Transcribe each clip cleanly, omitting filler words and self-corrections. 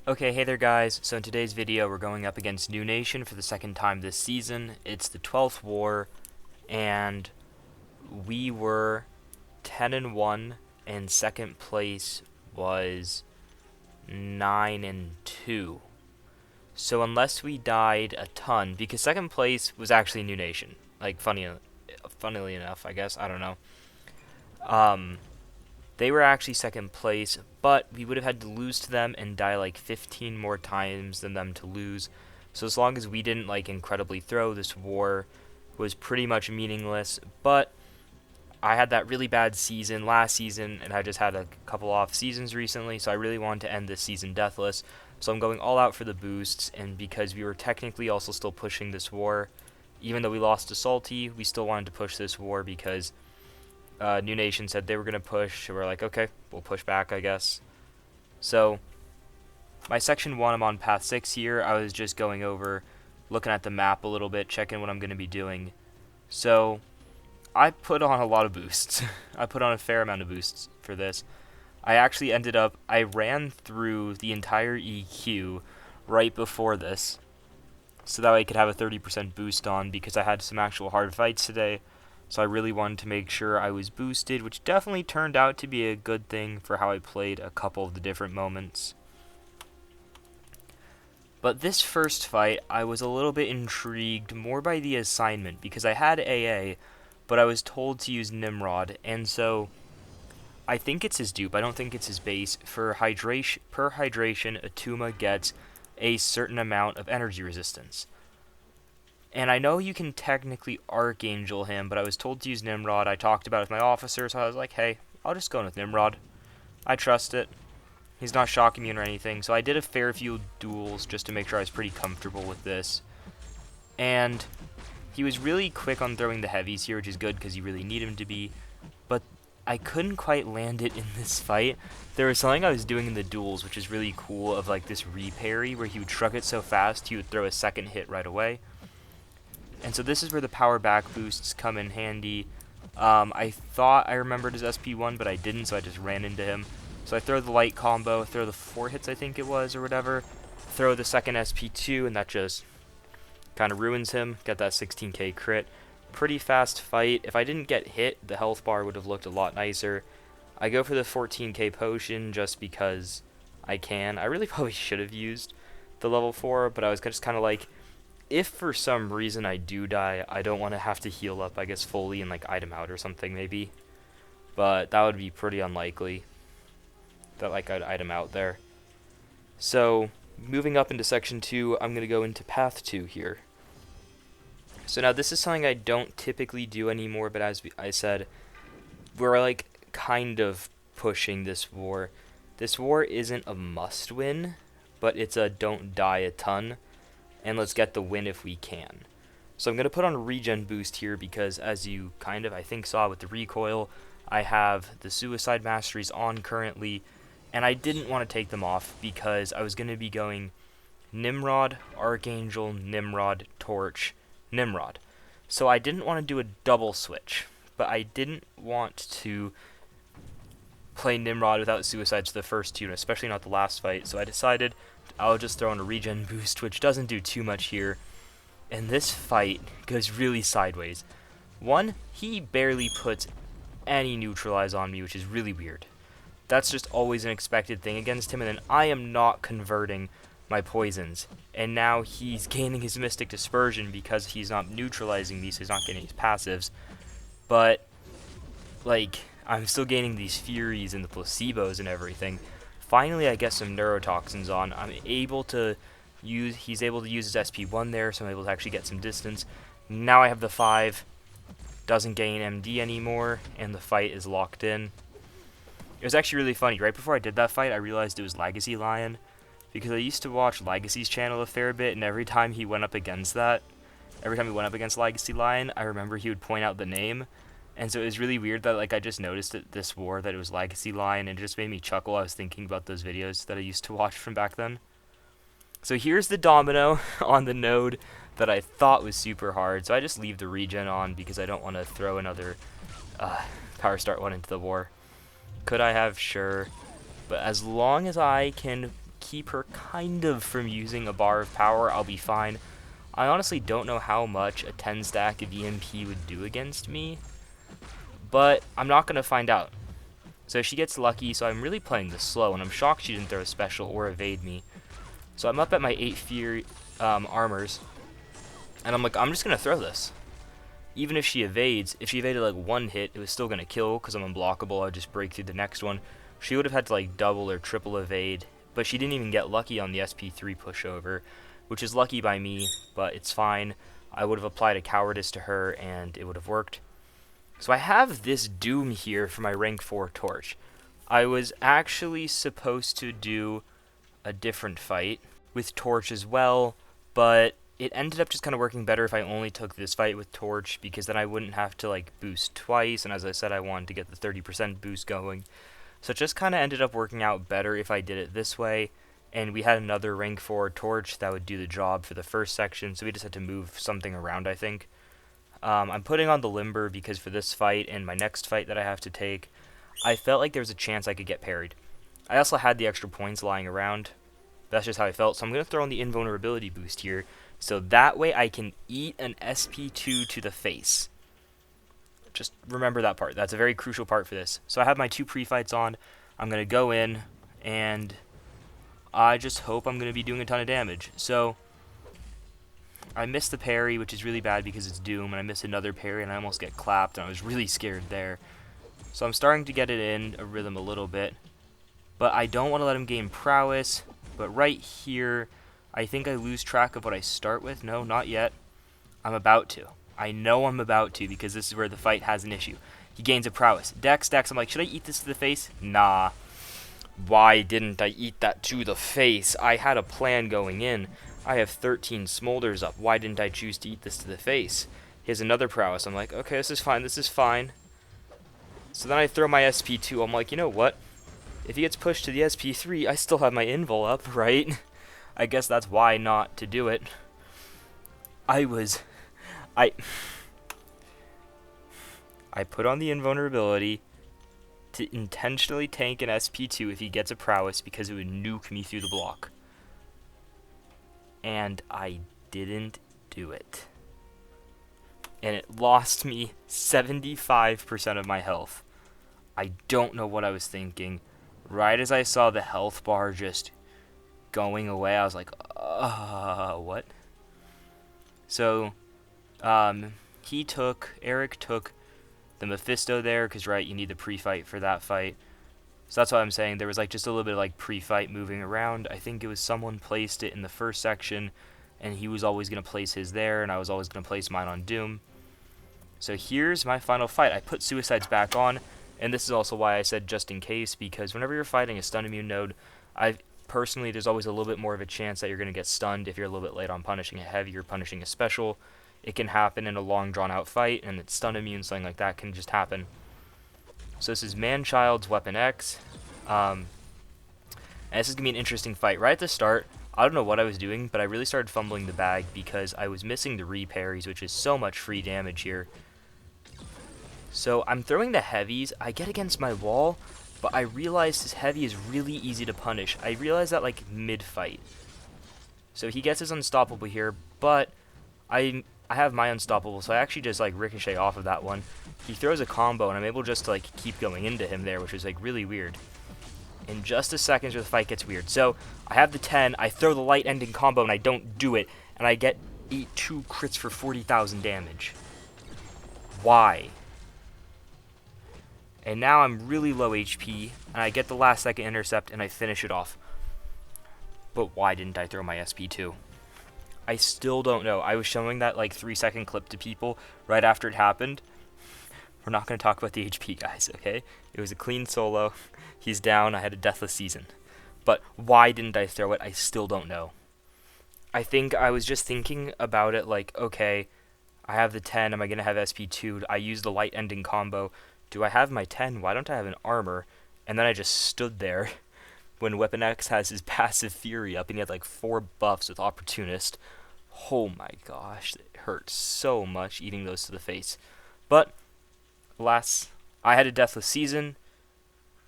Okay, hey there guys. So in today's video we're going up against New Nation for the second time this season. It's the 12th war and we were 10-1 and second place was 9-2. So unless we died a ton, because second place was actually New Nation. Like funnily enough, I guess, I don't know. Um They were actually second place, but we would have had to lose to them and die like 15 more times than them to lose. So as long as we didn't like incredibly throw, this war was pretty much meaningless. But I had that really bad season last season, and I just had a couple off seasons recently, so I really wanted to end this season deathless. So I'm going all out for the boosts, and because we were technically also still pushing this war, even though we lost to Salty, we still wanted to push this war because New Nation said they were going to push, so we're like, okay, we'll push back, I guess. So, my section 1, I'm on path 6 here. I was just going over, looking at the map a little bit, checking what I'm going to be doing. So, I put on a lot of boosts. I put on a fair amount of boosts for this. I actually I ran through the entire EQ right before this, so that way I could have a 30% boost on, because I had some actual hard fights today. So I really wanted to make sure I was boosted, which definitely turned out to be a good thing for how I played a couple of the different moments. But this first fight, I was a little bit intrigued more by the assignment, because I had AA, but I was told to use Nimrod, and so I think it's his dupe, I don't think it's his base. Per hydration, Atuma gets a certain amount of energy resistance. And I know you can technically Archangel him, but I was told to use Nimrod. I talked about it with my officer, so I was like, hey, I'll just go in with Nimrod. I trust it. He's not shock immune or anything, so I did a fair few duels just to make sure I was pretty comfortable with this. And he was really quick on throwing the heavies here, which is good because you really need him to be. But I couldn't quite land it in this fight. There was something I was doing in the duels, which is really cool, of like this reparry, where he would shrug it so fast, he would throw a second hit right away. And so this is where the power back boosts come in handy. I thought I remembered his SP1, but I didn't, so I just ran into him. So I throw the light combo, throw the 4 hits I think it was, or whatever. Throw the second SP2, and that just kind of ruins him. Get that 16k crit. Pretty fast fight. If I didn't get hit, the health bar would have looked a lot nicer. I go for the 14k potion just because I can. I really probably should have used the level 4, but I was just kind of like, if for some reason I do die, I don't want to have to heal up, I guess, fully and like item out or something maybe. But that would be pretty unlikely that like I'd item out there. So moving up into section 2, I'm going to go into path 2 here. So now this is something I don't typically do anymore, but as I said, we're like kind of pushing this war. This war isn't a must win, but it's a don't die a ton. And let's get the win if we can. So I'm going to put on a regen boost here because, as you kind of, I think, saw with the recoil, I have the Suicide Masteries on currently, and I didn't want to take them off because I was going to be going Nimrod, Archangel, Nimrod, Torch, Nimrod. So I didn't want to do a double switch, but I didn't want to play Nimrod without Suicides the first two, especially not the last fight, so I decided I'll just throw in a regen boost, which doesn't do too much here. And this fight goes really sideways. One, he barely puts any neutralize on me, which is really weird. That's just always an expected thing against him, and then I am not converting my poisons. And now he's gaining his Mystic Dispersion because he's not neutralizing me, so he's not getting his passives. But, like, I'm still gaining these Furies and the placebos and everything. Finally, I get some neurotoxins on. He's able to use his SP1 there, so I'm able to actually get some distance. Now I have the 5, doesn't gain MD anymore, and the fight is locked in. It was actually really funny. Right before I did that fight, I realized it was Legacy Lion, because I used to watch Legacy's channel a fair bit, and every time he went up against Legacy Lion, I remember he would point out the name. And so it was really weird that like I just noticed at this war that it was Legacy Lion, and it just made me chuckle. I was thinking about those videos that I used to watch from back then. So here's the domino on the node that I thought was super hard. So I just leave the regen on because I don't want to throw another Power Start 1 into the war. Could I have? Sure. But as long as I can keep her kind of from using a bar of power, I'll be fine. I honestly don't know how much a 10 stack of EMP would do against me, but I'm not going to find out. So she gets lucky, so I'm really playing this slow, and I'm shocked she didn't throw a special or evade me. So I'm up at my 8 Fury armors, and I'm like, I'm just going to throw this. Even if she evades, if she evaded like one hit, it was still going to kill because I'm unblockable. I'd just break through the next one. She would have had to like double or triple evade, but she didn't even get lucky on the SP3 pushover, which is lucky by me, but it's fine. I would have applied a cowardice to her, and it would have worked. So I have this Doom here for my rank 4 torch. I was actually supposed to do a different fight with torch as well, but it ended up just kind of working better if I only took this fight with torch, because then I wouldn't have to like boost twice, and as I said, I wanted to get the 30% boost going. So it just kind of ended up working out better if I did it this way, and we had another rank 4 torch that would do the job for the first section, so we just had to move something around, I think. I'm putting on the Limber because for this fight and my next fight that I have to take, I felt like there was a chance I could get parried. I also had the extra points lying around. That's just how I felt, so I'm going to throw in the invulnerability boost here, so that way I can eat an SP2 to the face. Just remember that part. That's a very crucial part for this. So I have my 2 pre-fights on. I'm going to go in, and I just hope I'm going to be doing a ton of damage. So I missed the parry, which is really bad because it's Doom, and I missed another parry, and I almost get clapped, and I was really scared there. So I'm starting to get it in a rhythm a little bit, but I don't want to let him gain prowess. But right here, I think I lose track of what I start with. No, not yet. I'm about to. I know I'm about to, because this is where the fight has an issue. He gains a prowess. Dex, I'm like, should I eat this to the face? Nah. Why didn't I eat that to the face? I had a plan going in. I have 13 smolders up. Why didn't I choose to eat this to the face? Here's another prowess. I'm like, okay, this is fine. This is fine. So then I throw my SP2. I'm like, you know what? If he gets pushed to the SP3, I still have my invul up, right? I guess that's why not to do it. I put on the invulnerability to intentionally tank an SP2 if he gets a prowess because it would nuke me through the block. And I didn't do it. And it lost me 75% of my health. I don't know what I was thinking. Right as I saw the health bar just going away, I was like, what? So, Eric took the Mephisto there, because, right, you need the pre-fight for that fight. So that's what I'm saying. There was, like, just a little bit of, like, pre-fight moving around. I think it was someone placed it in the first section, and he was always going to place his there, and I was always going to place mine on Doom. So here's my final fight. I put Suicides back on, and this is also why I said just in case, because whenever you're fighting a stun immune node, personally, there's always a little bit more of a chance that you're going to get stunned if you're a little bit late on punishing a heavy or punishing a special. It can happen in a long, drawn-out fight, and it's stun immune, something like that can just happen. So this is Manchild's Weapon X, and this is going to be an interesting fight. Right at the start, I don't know what I was doing, but I really started fumbling the bag because I was missing the re-parries, which is so much free damage here. So I'm throwing the heavies. I get against my wall, but I realized his heavy is really easy to punish. I realized that like mid-fight. So he gets his unstoppable here, but I have my unstoppable, so I actually just like ricochet off of that one. He throws a combo, and I'm able just to like keep going into him there, which is like really weird. In just a second, where the fight gets weird. So I have the 10, I throw the light ending combo, and I don't do it, and I get 2 crits for 40,000 damage. Why? And now I'm really low HP, and I get the last second intercept, and I finish it off. But why didn't I throw my SP2? I still don't know. I was showing that like 3-second clip to people right after it happened. We're not going to talk about the HP, guys, okay? It was a clean solo. He's down. I had a deathless season. But why didn't I throw it? I still don't know. I think I was just thinking about it like, okay, I have the 10. Am I going to have SP2? I use the light ending combo. Do I have my 10? Why don't I have an armor? And then I just stood there when Weapon X has his passive Fury up, and he had like 4 buffs with Opportunist. Oh my gosh, it hurts so much eating those to the face. But, alas, I had a deathless season.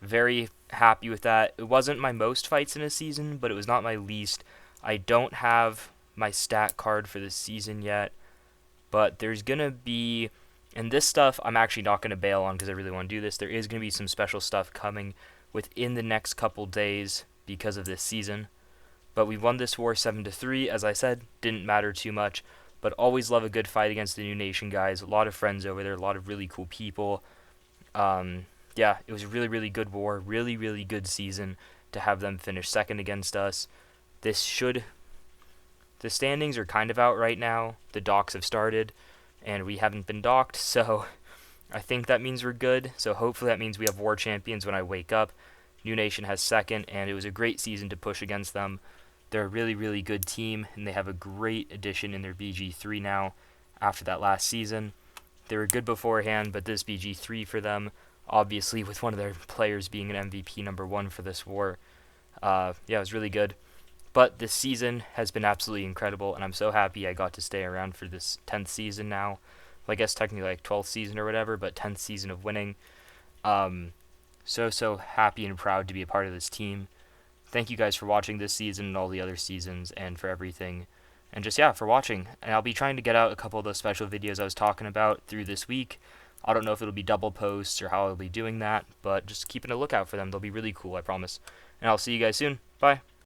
Very happy with that. It wasn't my most fights in a season, but it was not my least. I don't have my stat card for this season yet, but there's going to be, and this stuff I'm actually not going to bail on because I really want to do this. There is going to be some special stuff coming within the next couple days because of this season. But we won this war 7-3, as I said, didn't matter too much, but always love a good fight against the New Nation guys. A lot of friends over there, a lot of really cool people. Yeah, it was a really, really good war, really, really good season to have them finish second against us. This should, the standings are kind of out right now. The docks have started, and we haven't been docked, so I think that means we're good. So hopefully that means we have war champions when I wake up. New Nation has second, and it was a great season to push against them. They're a really, really good team, and they have a great addition in their BG3 now after that last season. They were good beforehand, but this BG3 for them, obviously with one of their players being an MVP #1 for this war, yeah, it was really good. But this season has been absolutely incredible, and I'm so happy I got to stay around for this 10th season now. Well, I guess technically like 12th season or whatever, but 10th season of winning. So happy and proud to be a part of this team. Thank you guys for watching this season and all the other seasons and for everything. And just, yeah, for watching. And I'll be trying to get out a couple of those special videos I was talking about through this week. I don't know if it'll be double posts or how I'll be doing that, but just keeping a lookout for them. They'll be really cool, I promise. And I'll see you guys soon. Bye.